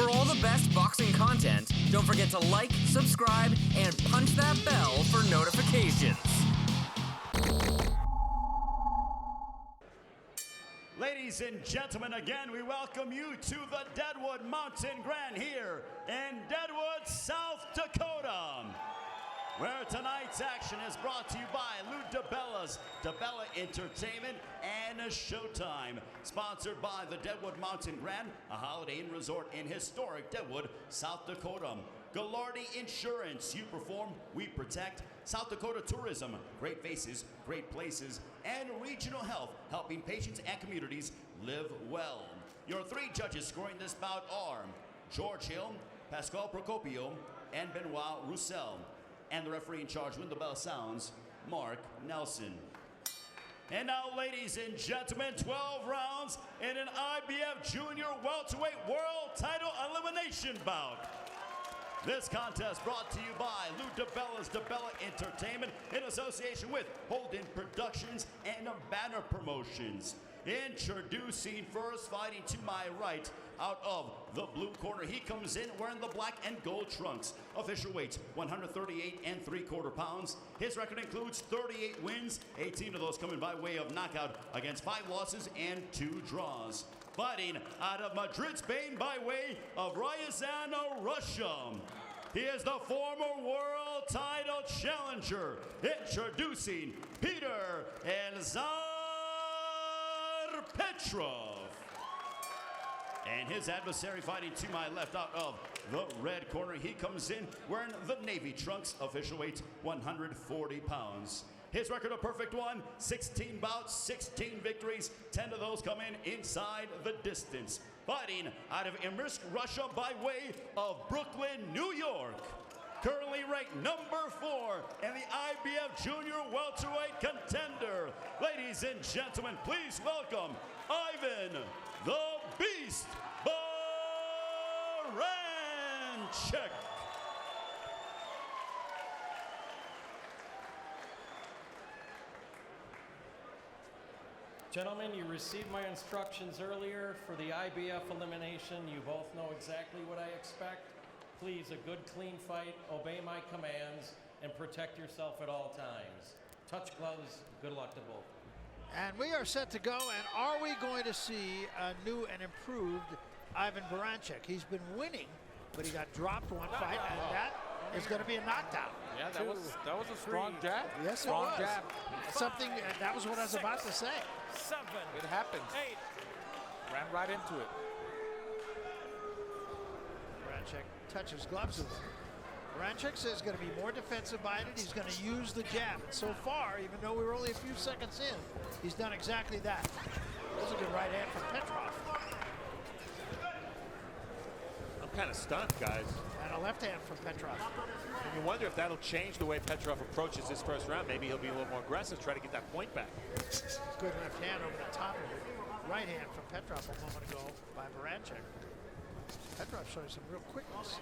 For all the best boxing content, don't forget to like, subscribe, and punch that bell for notifications. Ladies and gentlemen, again, we welcome you to the Deadwood Mountain Grand here in Deadwood, South Dakota, where tonight's action is brought to you by DiBella's DiBella Entertainment and Showtime. Sponsored by the Deadwood Mountain Grand, a Holiday Inn resort in historic Deadwood, South Dakota. Gallardi Insurance, you perform, we protect. South Dakota Tourism, great faces, great places, and Regional Health, helping patients and communities live well. Your three judges scoring this bout are George Hill, Pascal Procopio, and Benoit Roussel. And the referee in charge when the bell sounds, Mark Nelson. And now, ladies and gentlemen, 12 rounds in an IBF Junior Welterweight World Title Elimination Bout. This contest brought to you by DiBella's DiBella Entertainment in association with Holden Productions and Banner Promotions. Introducing first, fighting to my right, out of the blue corner. He comes in wearing the black and gold trunks. Official weight, 138 3/4 pounds. His record includes 38 wins, 18 of those coming by way of knockout against 5 losses and 2 draws. Fighting out of Madrid, Spain by way of Ryazan, Russia. He is the former world title challenger. Introducing PETR Petrov. And his adversary fighting to my left out of the red corner. He comes in wearing the navy trunks, official weight 140 pounds. His record a perfect one, 16 bouts, 16 victories, 10 of those come in inside the distance. Fighting out of Imsk, Russia by way of Brooklyn, New York. Currently ranked number 4 in the IBF Junior Welterweight Contender. Ladies and gentlemen, please welcome Ivan the Beast Baranchyk. Gentlemen, you received my instructions earlier for the IBF elimination. You both know exactly what I expect. Please, a good, clean fight, obey my commands, and protect yourself at all times. Touch gloves, good luck to both. And we are set to go, and are we going to see a new and improved Ivan Baranchyk? He's been winning, but he got dropped one fight, and that is going to be a knockdown. Yeah, that was a strong jab. Yes, strong it was. Jab. Something, that was what I was about to say. 7. It happens. 8. Ran right into it. Baranchyk touches gloves with him. Baranchyk says he's going to be more defensive-minded. He's going to use the jab. And so far, even though we were only a few seconds in, he's done exactly that. That was a good right hand from Petrov. I'm kind of stunned, guys. And a left hand from Petrov. And you wonder if that'll change the way Petrov approaches this first round. Maybe he'll be a little more aggressive, try to get that point back. Good left hand over the top of it. Right hand from Petrov a moment ago by Baranchyk. Petrov showing some real quickness.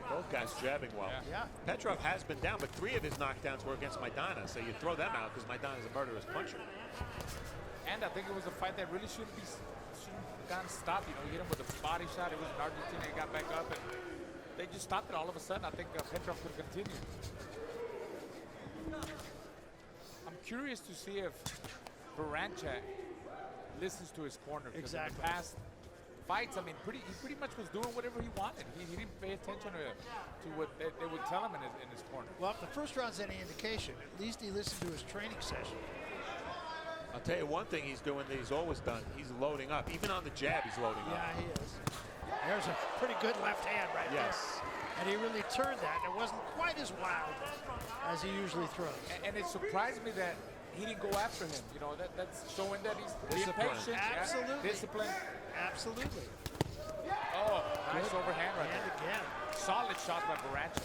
Both guys jabbing well. Yeah. Petrov has been down, but 3 of his knockdowns were against Maidana, so you throw them out because Maidana is a murderous puncher. And I think it was a fight that really shouldn't have gotten stopped. You know, he hit him with a body shot. It was in Argentina. He got back up, and they just stopped it all of a sudden. I think Petrov could continue. I'm curious to see if Baranchyk listens to his corner. Exactly. In the past fights, I mean, he pretty much was doing whatever he wanted. He didn't pay attention to what they would tell him in his corner. Well, if the first round's any indication, at least he listened to his training session. I'll tell you one thing he's doing that he's always done. He's loading up. Even on the jab, he's loading up. Yeah, he is. There's a pretty good left hand right there. And he really turned that. It wasn't quite as wild as he usually throws. And it surprised me that he didn't go after him. You know, that's showing that he's patient. Absolutely. Discipline. Absolutely. Oh, nice overhand right And there. again. Solid shot by Baranchyk.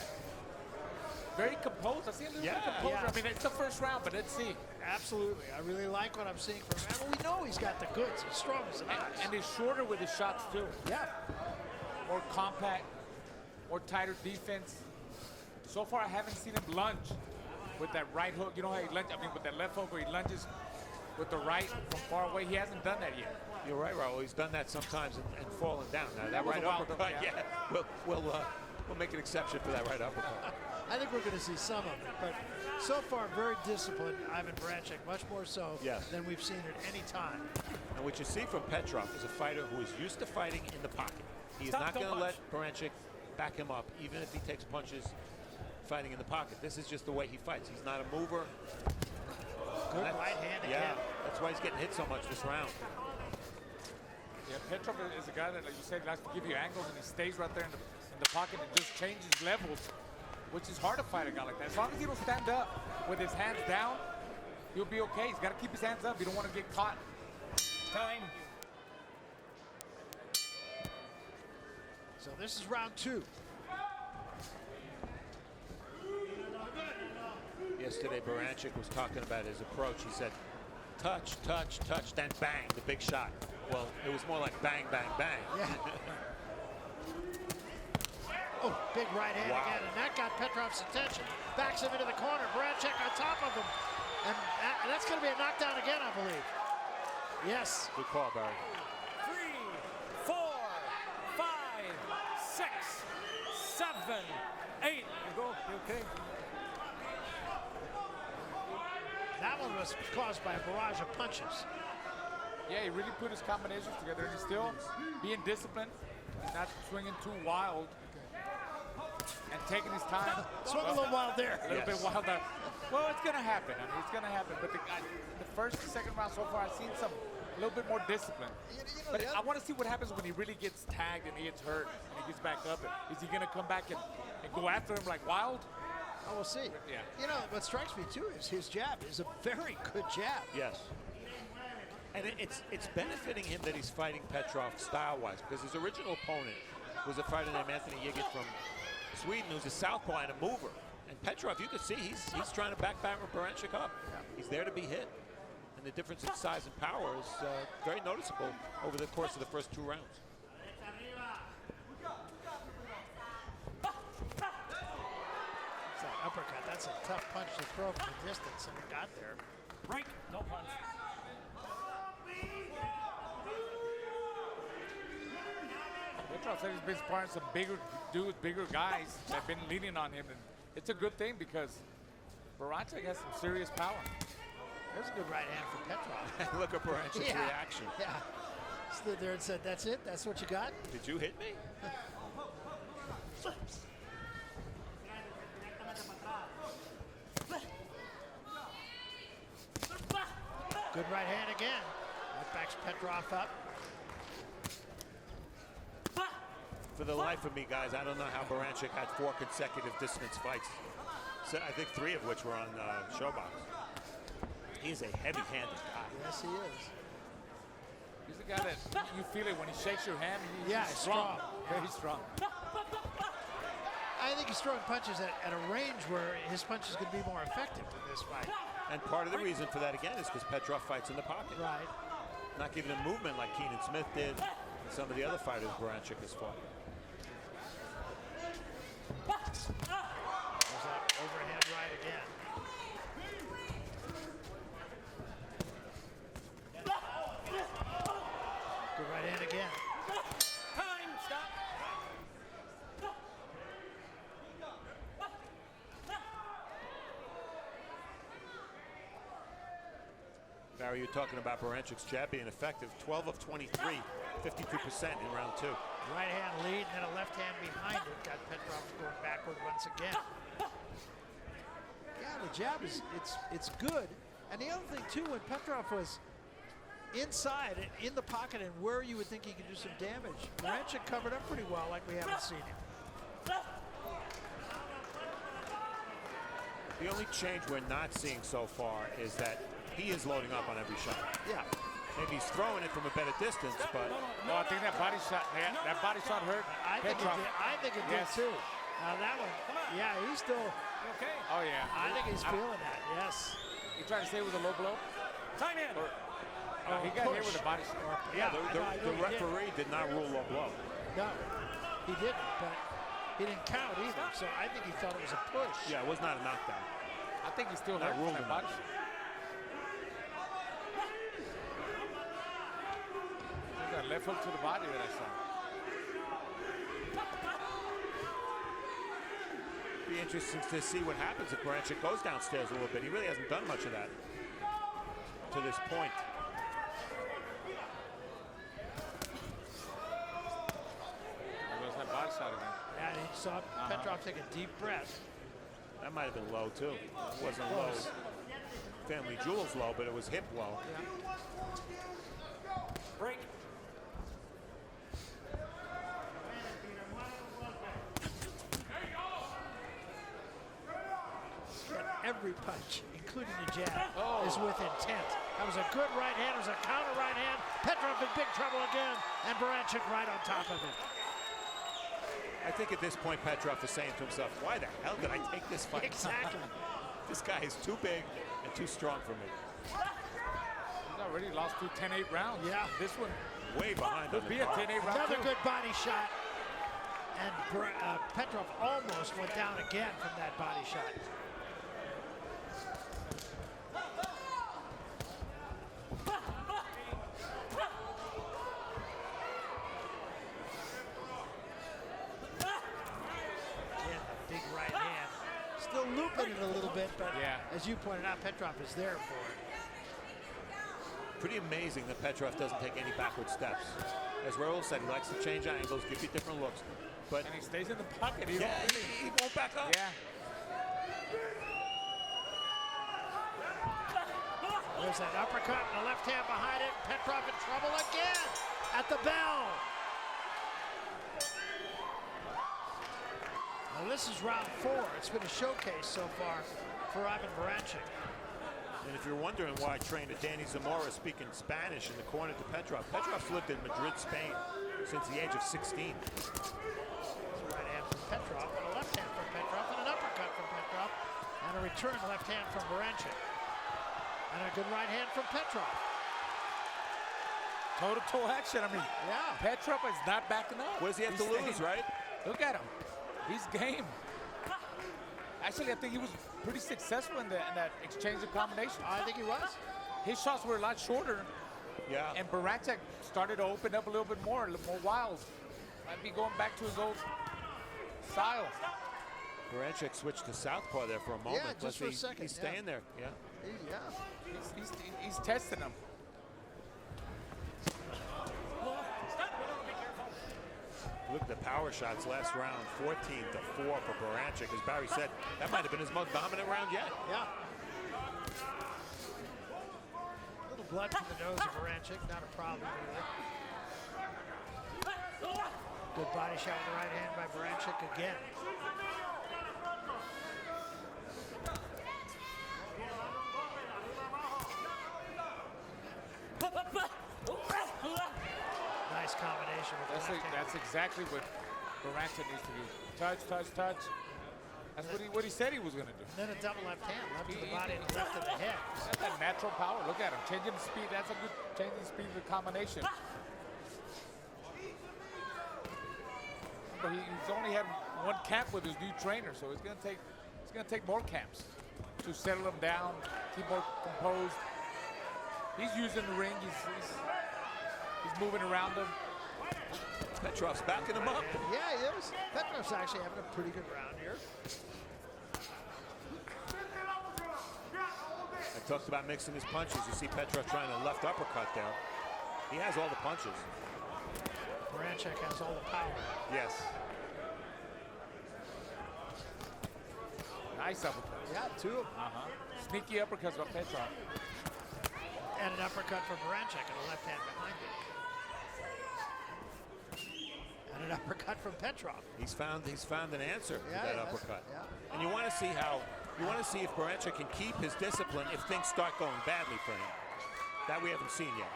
Very composed. I see a little bit of composure. Yeah. I mean, it's the first round, but let's see. Absolutely. I really like what I'm seeing from him. And we know he's got the goods. He's strong as an ox. And he's shorter with his shots, too. Yeah. More compact, more tighter defense. So far, I haven't seen him lunge with that right hook. You know how he lunges? I mean, with that left hook where he lunges. with the right from far away. He hasn't done that yet. You're right, Raul. He's done that sometimes and fallen down. Now that was right a wild uppercut, one, yeah. we'll make an exception for that right uppercut. I think we're going to see some of it, but so far very disciplined, Ivan Baranchyk, much more so than we've seen at any time. And what you see from Petrov is a fighter who is used to fighting in the pocket. He's not going to let Baranchyk back him up, even if he takes punches fighting in the pocket. This is just the way he fights. He's not a mover. Good right hand again. Yeah, that's why he's getting hit so much this round. Yeah, Petrov is a guy that, like you said, likes to give you angles, and he stays right there in the pocket and just changes levels, which is hard to fight a guy like that. As long as he don't stand up with his hands down, he'll be okay. He's got to keep his hands up. You don't want to get caught. Time. So this is round 2. Yesterday, Baranchyk was talking about his approach. He said, touch, touch, touch, then bang, the big shot. Well, it was more like bang, bang, bang. Yeah. Oh, big right hand again, and that got Petrov's attention. Backs him into the corner. Baranchyk on top of him. And that's going to be a knockdown again, I believe. Yes. Good call, Barry. 3, 4, 5, 6, 7, 8. You go. You okay? That one was caused by a barrage of punches. Yeah, he really put his combinations together, and he's still being disciplined, not swinging too wild, and taking his time. Swung a little wild there. A little bit wild there. Well, it's going to happen. I mean, it's going to happen. But the first and second round so far, I've seen a little bit more discipline. But I want to see what happens when he really gets tagged and he gets hurt and he gets back up. Is he going to come back and go after him like wild? Oh, we'll see. Yeah. You know, what strikes me, too, is his jab is a very good jab. Yes. And it's benefiting him that he's fighting Petrov style-wise, because his original opponent was a fighter named Anthony Yiggett from Sweden, who's a southpaw and a mover. And Petrov, you can see he's trying to back Baranchyk up. He's there to be hit. And the difference in size and power is very noticeable over the course of the first 2 rounds. That uppercut, that's a tough punch to throw from the distance, and he got there. Right. No punch. Petrov said he's been sparring some bigger dudes, bigger guys that have been leaning on him. And it's a good thing because Baranchyk has some serious power. There's a good right hand for Petrov. Look at Baranchyk's reaction. Yeah. Stood there and said, that's it? That's what you got? Did you hit me? Good right hand again. That backs Petrov up. For the life of me, guys, I don't know how Baranchyk had 4 consecutive distance fights. So I think 3 of which were on Showbox. He's a heavy-handed guy. Yes, he is. He's the guy that you feel it when he shakes your hand. He's strong. Very strong. I think he's throwing punches at a range where his punches could be more effective in this fight. And part of the reason for that, again, is because Petrov fights in the pocket. Right. Not giving him movement like Keenan Smith did, and some of the other fighters Baranchyk has fought. There's that overhand right again. Good right hand again. Time. Stop. Barry, you're talking about Baranchyk's jab being effective. 12 of 23, 52% in round 2. Right hand lead, and then a left hand behind it. Got Petrov going backward once again. Yeah, the jab is it's good. And the other thing too, when Petrov was inside and in the pocket and where you would think he could do some damage, Baranchyk covered up pretty well, like we haven't seen him. The only change we're not seeing so far is that he is loading up on every shot. Yeah. Maybe he's throwing it from a better distance, but No, I think that body shot hurt I think Petrov. it did too. Now that one, yeah, he's still. Okay. Oh, yeah. I think he's feeling that. Yes. You trying to say it was a low blow? Time in. He got hit with a body shot. yeah, I know the he did. referee did not rule low blow. No, he didn't, but he didn't count either. So I think he thought it was a push. Yeah, it was not a knockdown. I think he's still Not hurt from ruled that enough. body shot. left hook to the body that I saw. Be interesting to see what happens if Baranchyk goes downstairs a little bit. He really hasn't done much of that to this point. There goes that body shot again. And he saw Petrov take a deep breath. That might have been low too. It wasn't low. Family Jewels low, but it was hip low. Break. Every punch, including the jab, is with intent. That was a good right hand. It was a counter right hand. Petrov in big trouble again, and Baranchyk right on top of it. I think at this point Petrov is saying to himself, why the hell did I take this fight? Exactly. This guy is too big and too strong for me. He's already lost 2 10-8 rounds. Yeah. This one Way behind. could be a 10-8 round. Another too. good body shot. And Petrov almost went down again from that body shot. Again, a big right hand. Still looping it a little bit, but as you pointed out, Petrov is there for it. Pretty amazing that Petrov doesn't take any backward steps. As Raul said, he likes to change angles, give you different looks. But And he stays in the pocket. He he won't back up. Yeah. There's that uppercut and the left hand behind it. Petrov in trouble again at the bell. Now this is round 4. It's been a showcase so far for Ivan Baranchyk. And if you're wondering why trainer Danny Zamora is speaking Spanish in the corner to Petrov, Petrov's lived in Madrid, Spain since the age of 16. Right hand from Petrov and a left hand from Petrov and an uppercut from Petrov and a return left hand from Baranchyk. And a good right hand from Petrov. Toe-to-toe action. I mean, Petrov is not backing up. What does he have to lose, right? Look at him. He's game. Actually, I think he was pretty successful in that exchange of combinations. I think he was. His shots were a lot shorter. Yeah. And Baranchyk started to open up a little bit more, a little more wild. Might be going back to his old style. Baranchyk switched to southpaw there for a moment. Yeah, just for a second. He's staying there. Yeah. He's testing him. Look at the power shots last round, 14-4 for Baranchyk. As Barry said, that might have been his most dominant round yet. Yeah. A little blood from the nose of Baranchyk, not a problem either. Good body shot with the right hand by Baranchyk again. Nice combination with the left hand. That's exactly what Baranchyk needs to do. Touch, touch, touch. That's what he said he was going to do. Then a double left hand, left to the body and left to the head. That's that natural power. Look at him. Changing the speed. That's a good changing the speed of the combination. But he's only had one camp with his new trainer, so it's going to take more camps to settle him down, keep more composed. He's using the ring. He's moving around him. Petrov's backing him up. Yeah, he is. Petrov's actually having a pretty good round here. I talked about mixing his punches. You see Petrov trying a left uppercut there. He has all the punches. Baranchyk has all the power. Yes. Nice uppercut. Yeah, 2 of them. Sneaky uppercuts by Petrov. And an uppercut from Baranchyk and a left hand behind it. And an uppercut from Petrov. He's found an answer to Yeah, that he has. uppercut. Yeah. And you want to see if Baranchyk can keep his discipline if things start going badly for him. That we haven't seen yet.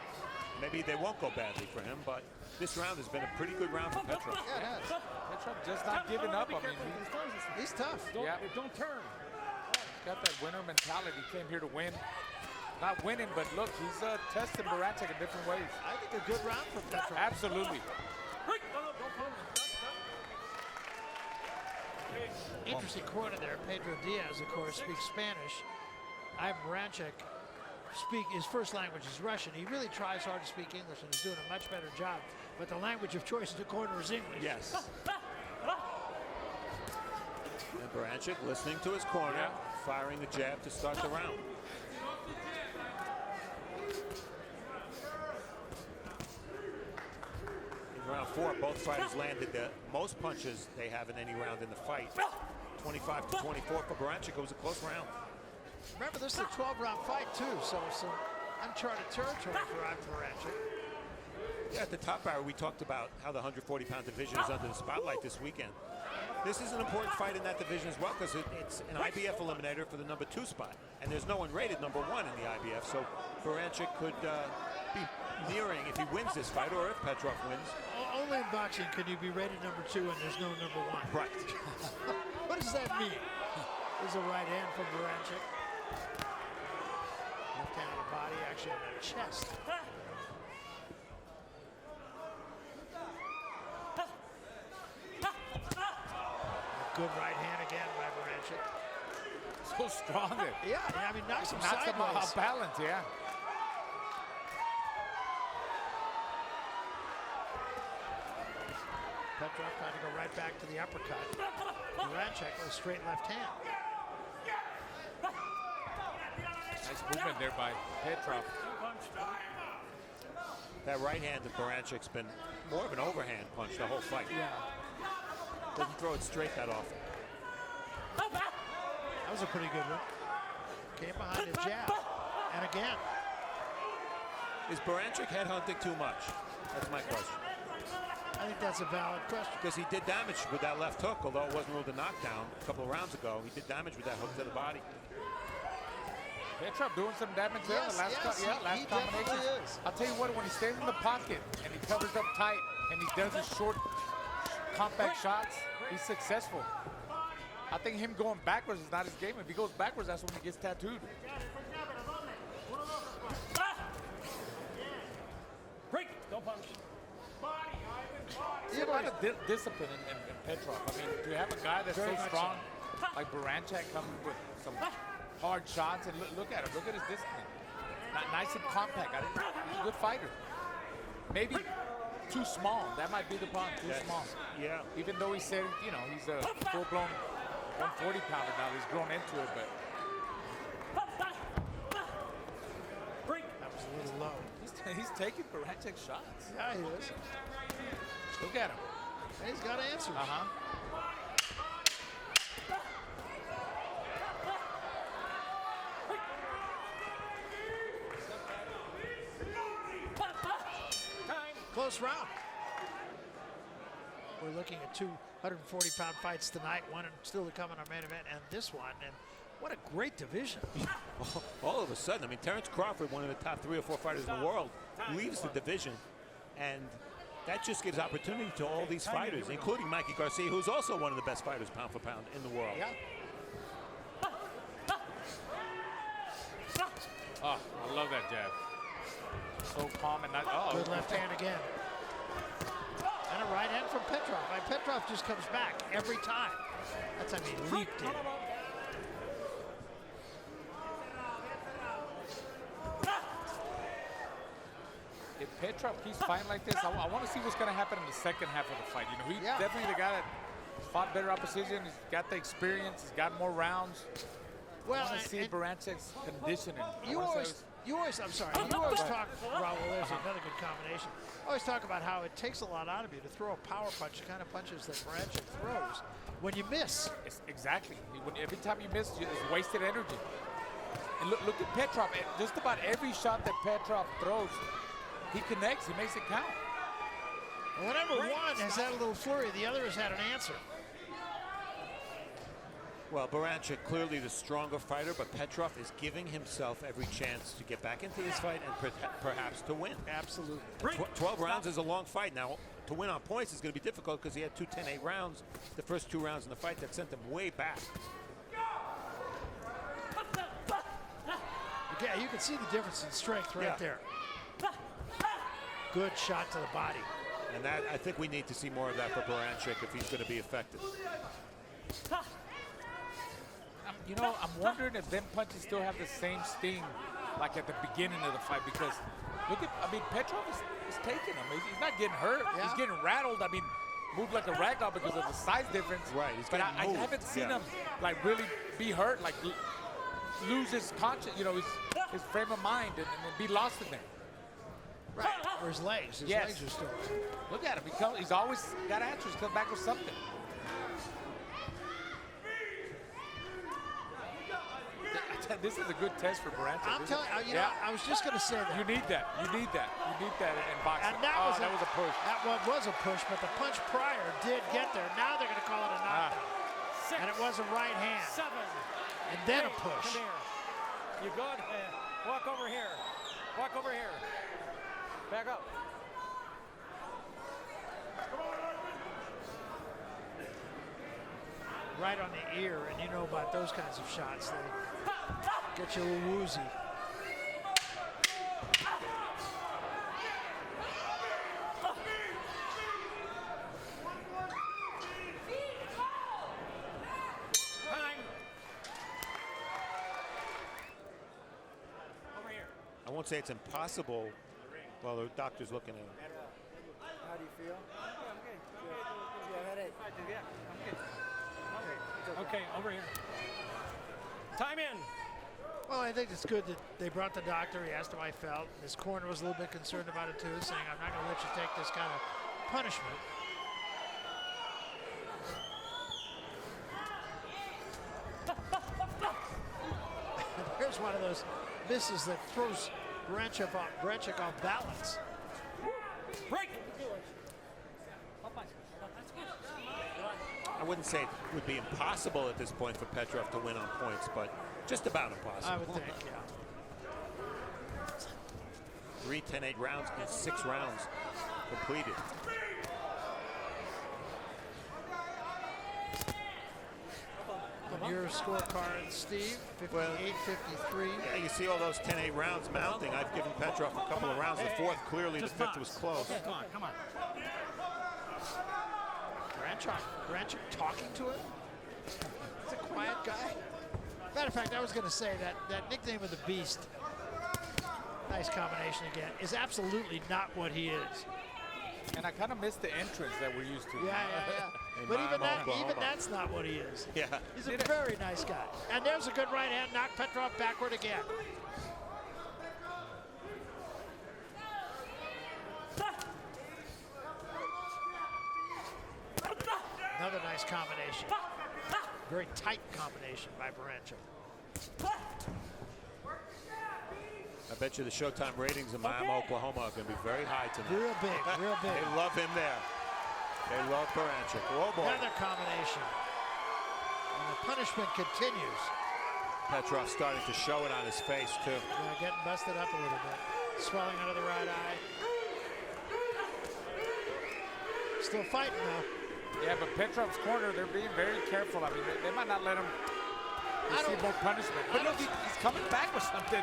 Maybe they won't go badly for him, but this round has been a pretty good round for Petrov. Yeah, it has. Petrov just not giving up. I mean, He's tough. Don't turn. he's got that winner mentality. He came here to win. Not winning, but look, he's testing Baranchyk in different ways. I think a good round for Petrov. Absolutely. Interesting corner there. Pedro Diaz, of course, speaks Spanish. Ivan Baranchyk his first language is Russian. He really tries hard to speak English and is doing a much better job. But the language of choice in the corner is English. Yes. And Baranchyk listening to his corner, firing the jab to start the round. In round 4, both fighters landed the most punches they have in any round in the fight. 25-24 for Baranchyk. It was a close round. Remember, this is a 12-round fight, too, so some uncharted territory for Ivan Baranchyk. Yeah, at the top hour, we talked about how the 140-pound division is under the spotlight this weekend. This is an important fight in that division as well because it's an IBF eliminator for the number 2 spot. And there's no one rated number 1 in the IBF, so Baranchyk could be nearing if he wins this fight or if Petrov wins. Only in boxing can you be rated number 2 and there's no number 1. Right. What does that mean? There's a right hand from Baranchyk. Left hand on the body, actually on the chest. Good right hand again by Baranchyk. So strong there. Yeah, I mean, knocks him Knocks him sideways. off balance, yeah. Petrov trying to go right back to the uppercut. Baranchyk with a straight left hand. Nice movement there by Petrov. That right hand of Baranchyk's been more of an overhand punch the whole fight. Yeah. Doesn't throw it straight that often. That was a pretty good one. Came behind the jab. And again. Is Baranchyk headhunting too much? That's my question. I think that's a valid question. Because he did damage with that left hook, although it wasn't ruled a knockdown a couple of rounds ago. He did damage with that hook to the body. Petrov doing some damage there in the last, he last combination. definitely is. I'll tell you what, when he stays in the pocket and he covers up tight and he does his short, compact shots, he's successful. I think him going backwards is not his game. If he goes backwards, that's when he gets tattooed. Break! Don't punch. There's a lot of discipline in Petrov. I mean, to have a guy that's Very so much strong, like Baranchyk coming with some hard shots, and look at him. Look at his discipline. Nice and compact. He's a good fighter. Maybe too small. That might be the problem. Too small. Yeah. Even though he said, you know, he's a full-blown 140-pounder now. He's grown into it, but That was a little low. he's taking Baranchyk shots. Yeah, he is. Look at him. And he's got answers. Close round. We're looking at 2 140-pound fights tonight, one still to come in our main event, and this one. And what a great division. All of a sudden, I mean, Terrence Crawford, one of the top 3 or 4 fighters in the world, leaves the division. And that just gives opportunity to all these fighters, including Mikey Garcia, who's also one of the best fighters pound for pound in the world. Yeah. Oh, I love that jab. So calm and not. Oh, Good left hand again. And a right hand from Petrov. And Petrov just comes back every time. That's, I mean, leaped in. If Petrov keeps fighting like this, I want to see what's going to happen in the second half of the fight. You know, he's Yeah. definitely the guy that fought better opposition. He's got the experience. He's got more rounds. Well, I want to see and Barancyk's conditioning. you always talk, Raul, there's another good combination. I always talk about how it takes a lot out of you to throw a power punch, the kind of punches that Baranchyk throws. When you miss, Exactly. Every time you miss, it's wasted energy. And look at Petrov. Just about every shot that Petrov throws, he connects. He makes it count. whenever one has had a little flurry, the other has had an answer. Well, Baranchyk clearly the stronger fighter, but Petrov is giving himself every chance to get back into this fight and perhaps to win. Absolutely. 12 rounds is a long fight. Now, to win on points is going to be difficult because he had 2 10-8 rounds. The first 2 rounds in the fight that sent him way back. Yeah, you can see the difference in strength right there. Good shot to the body. And that, I think we need to see more of that for Baranchyk if he's going to be effective. You know, I'm wondering if them punches still have the same sting like at the beginning of the fight, because look at, I mean, Petrov is taking him. He's not getting hurt. Yeah. He's getting rattled. I mean, moved like a ragdoll because of the size difference. Right, he's but getting I moved. haven't seen Yeah. him like really be hurt, like lose his conscience, you know, his frame of mind and be lost in there. Right. Or his legs. His Yes. legs are still. Look at him. He's always got answers. Comes back with something. This is a good test for Baranchyk. I'm telling you, know, I was just going to say that. You need that. You need that. You need that in boxing. And that was a push. That one was a push, but the punch prior did get there. Now they're going to call it a knockdown. 6, And it was a right hand. 7. And then a 8. push. Come here. You good? Walk over here. Walk over here. Back up. Right on the ear, and you know about those kinds of shots. They get you a little woozy. Time. Over here. I won't say it's impossible. Well, the doctor's looking at him. How do you feel? I'm good. You have a headache? Yeah, I'm good. Okay, over here. Time in. Well, I think it's good that they brought the doctor. He asked him how I felt. His corner was a little bit concerned about it too, saying, I'm not going to let you take this kind of punishment. And here's one of those misses that throws Baranchyk off balance. Break. I wouldn't say it would be impossible at this point for Petrov to win on points, but just about impossible. I would think, yeah. 3 10-8 rounds and 6 rounds completed. On your scorecard, Steve, 58-53. Yeah, you see all those 10-8 rounds mounting. I've given Petrov a couple of rounds. The fourth, clearly, the fifth was close. Come on, come on. Baranchyk talking to him? He's a quiet guy. Matter of fact, I was going to say that nickname of the Beast, nice combination again, is absolutely not what he is. And I kind of missed the entrance that we're used to. Yeah. In But Miami, Oklahoma. even that's not what he is. Yeah. He's a very nice guy. And there's a good right hand knock Petrov backward again. Another nice combination. Very tight combination by Baranchyk. I bet you the Showtime ratings in Miami, Oklahoma are going to be very high tonight. Real big, real big. They love him there. They love Baranchyk. Oh, boy. Another combination. And the punishment continues. Petrov starting to show it on his face, too. Yeah, getting busted up a little bit. Swelling under the right eye. Still fighting, though. Yeah, but Petrov's corner, they're being very careful. I mean, they might not let him receive more punishment. But look, he's coming back with something.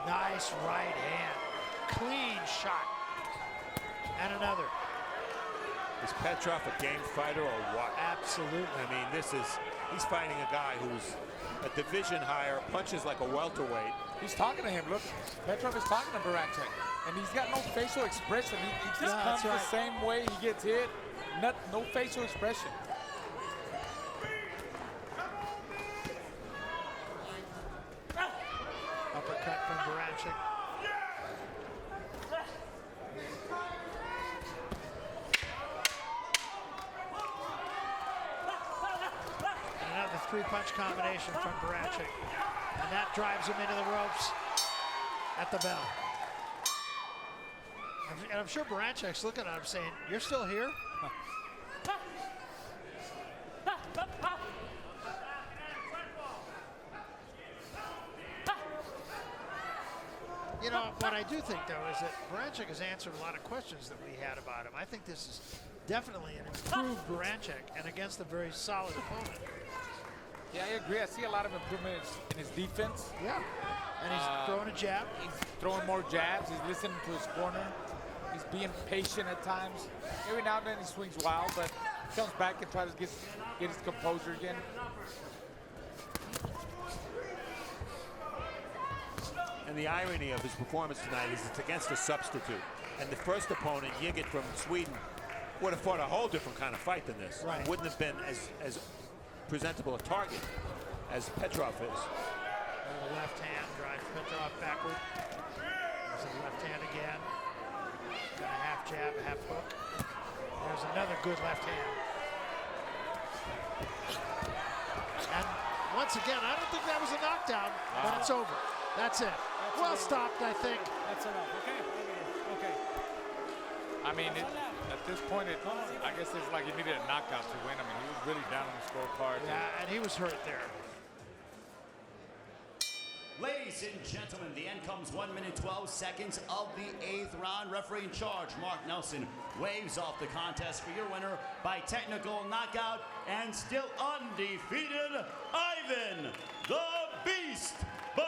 Nice right hand. Clean shot. And another. Is Petrov a game fighter or what? Absolutely. I mean, he's fighting a guy who's a division higher, punches like a welterweight. He's talking to him. Look, Petrov is talking to Baranchyk. And he's got no facial expression. He just comes the same way he gets hit. No facial expression. Uppercut from Baranchyk. And another three-punch combination from Baranchyk. And that drives him into the ropes at the bell. And I'm sure Baranchyk's looking at him saying, "You're still here?" You know, what I do think, though, is that Baranchyk has answered a lot of questions that we had about him. I think this is definitely an improved Baranchyk and against a very solid opponent. Yeah, I agree. I see a lot of improvements in his defense. Yeah. And he's throwing a jab. He's throwing more jabs. He's listening to his corner. being patient at times. Every now and then he swings wild, but comes back and tries to get his composure again. And the irony of his performance tonight is it's against a substitute. And the first opponent, Yigit from Sweden, would have fought a whole different kind of fight than this. Right. Wouldn't have been as presentable a target as Petrov is. And the left hand drives Petrov backward. There's the left hand again. Got a half jab, a half hook. There's another good left hand. And once again, I don't think that was a knockdown, but it's over. That's it. Well stopped, I think. That's enough. Okay. Okay. I mean, at this point, I guess it's like he needed a knockout to win. I mean, he was really down on the scorecard. Yeah, and he was hurt there. Ladies and gentlemen, the end comes 1 minute 12 seconds of the 8th round. Referee in charge, Mark Nelson, waves off the contest for your winner by technical knockout and still undefeated, Ivan the Beast Baranchyk.